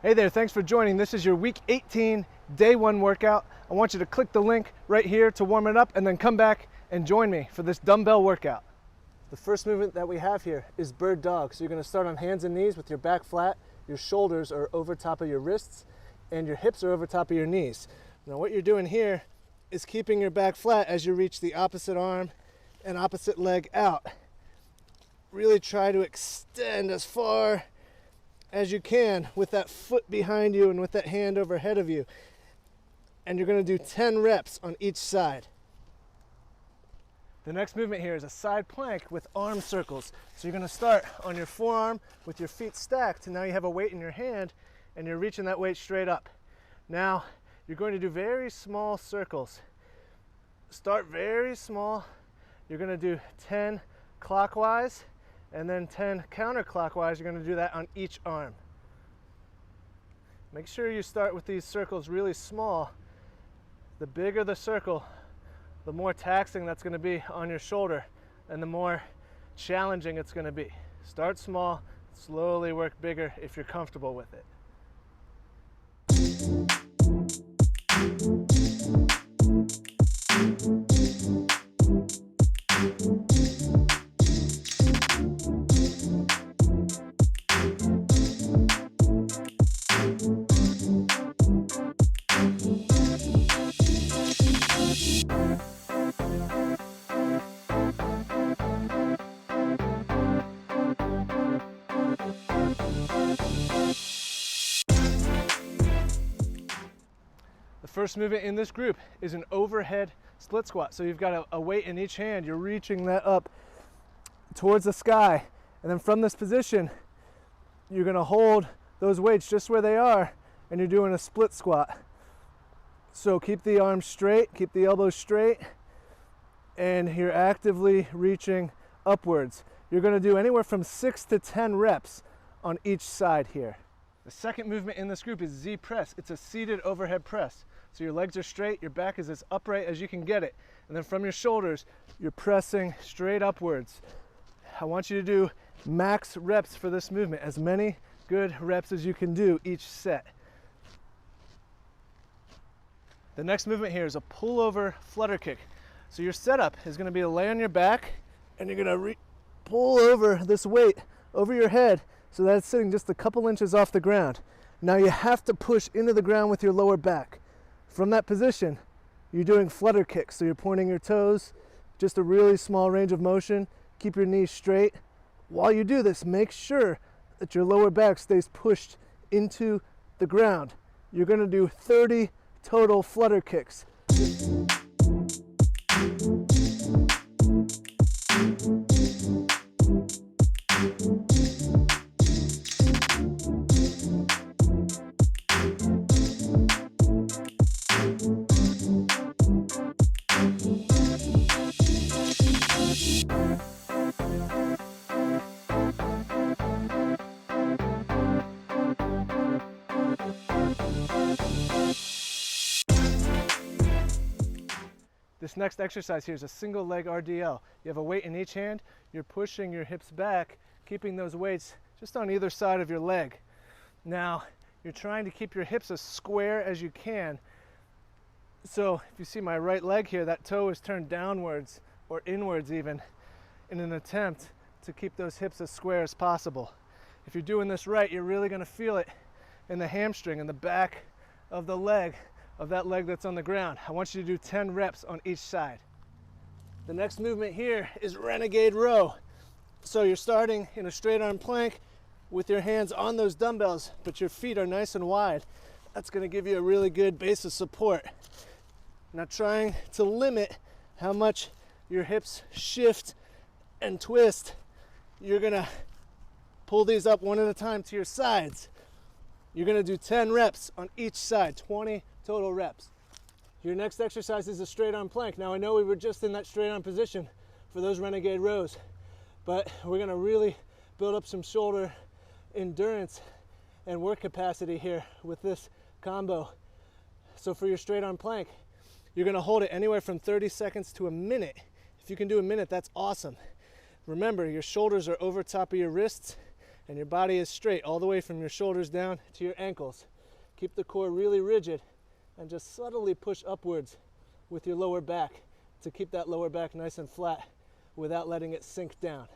Hey there, thanks for joining. This is your week 18, day 1 workout. I want you to click the link right here to warm it up and then come back and join me for this dumbbell workout. The first movement that we have here is bird dog. So you're gonna start on hands and knees with your back flat, your shoulders are over top of your wrists, and your hips are over top of your knees. Now what you're doing here is keeping your back flat as you reach the opposite arm and opposite leg out. Really try to extend as far as you can with that foot behind you and with that hand overhead of you. And you're going to do 10 reps on each side. The next movement here is a side plank with arm circles. So you're going to start on your forearm with your feet stacked, and now you have a weight in your hand and you're reaching that weight straight up. Now you're going to do very small circles. Start very small. You're going to do 10 clockwise and then 10 counterclockwise. You're going to do that on each arm. Make sure you start with these circles really small. The bigger the circle, the more taxing that's going to be on your shoulder and the more challenging it's going to be. Start small, slowly work bigger if you're comfortable with it. The first movement in this group is an overhead split squat. So you've got a weight in each hand. You're reaching that up towards the sky. And then from this position, you're going to hold those weights just where they are, and you're doing a split squat. So keep the arms straight, keep the elbows straight, and you're actively reaching upwards. You're going to do anywhere from 6 to 10 reps on each side here. The second movement in this group is Z press. It's a seated overhead press. So your legs are straight, your back is as upright as you can get it. And then from your shoulders, you're pressing straight upwards. I want you to do max reps for this movement, as many good reps as you can do each set. The next movement here is a pullover flutter kick. So your setup is going to be to lay on your back, and you're going to pull over this weight over your head so that it's sitting just a couple inches off the ground. Now you have to push into the ground with your lower back. From that position, you're doing flutter kicks. So you're pointing your toes, just a really small range of motion. Keep your knees straight. While you do this, make sure that your lower back stays pushed into the ground. You're going to do 30 total flutter kicks. This next exercise here is a single leg RDL. You have a weight in each hand, you're pushing your hips back, keeping those weights just on either side of your leg. Now, you're trying to keep your hips as square as you can. So if you see my right leg here, that toe is turned downwards or inwards even in an attempt to keep those hips as square as possible. If you're doing this right, you're really going to feel it in the hamstring, in the back of the leg, of that leg that's on the ground. I want you to do 10 reps on each side. The next movement here is Renegade Row. So you're starting in a straight arm plank with your hands on those dumbbells, but your feet are nice and wide. That's going to give you a really good base of support. Now trying to limit how much your hips shift and twist, you're going to pull these up one at a time to your sides. You're going to do 10 reps on each side, 20 total reps. Your next exercise is a straight arm plank. Now I know we were just in that straight arm position for those Renegade rows, but we're going to really build up some shoulder endurance and work capacity here with this combo. So for your straight arm plank, you're going to hold it anywhere from 30 seconds to a minute. If you can do a minute, that's awesome. Remember, your shoulders are over top of your wrists and your body is straight all the way from your shoulders down to your ankles. Keep the core really rigid and just subtly push upwards with your lower back to keep that lower back nice and flat without letting it sink down.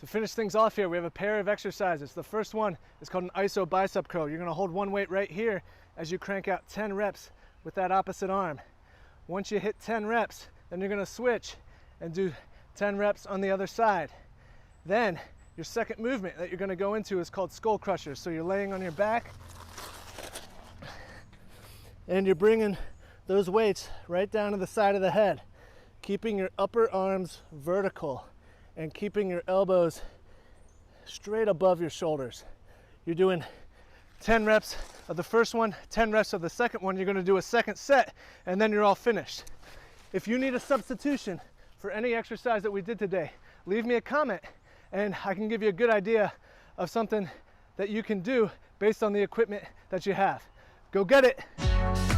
To finish things off here, we have a pair of exercises. The first one is called an iso bicep curl. You're going to hold one weight right here as you crank out 10 reps with that opposite arm. Once you hit 10 reps, then you're going to switch and do 10 reps on the other side. Then your second movement that you're going to go into is called skull crushers. So you're laying on your back and you're bringing those weights right down to the side of the head, keeping your upper arms vertical and keeping your elbows straight above your shoulders. You're doing 10 reps of the first one, 10 reps of the second one. You're going to do a second set, and then you're all finished. If you need a substitution for any exercise that we did today, leave me a comment, and I can give you a good idea of something that you can do based on the equipment that you have. Go get it!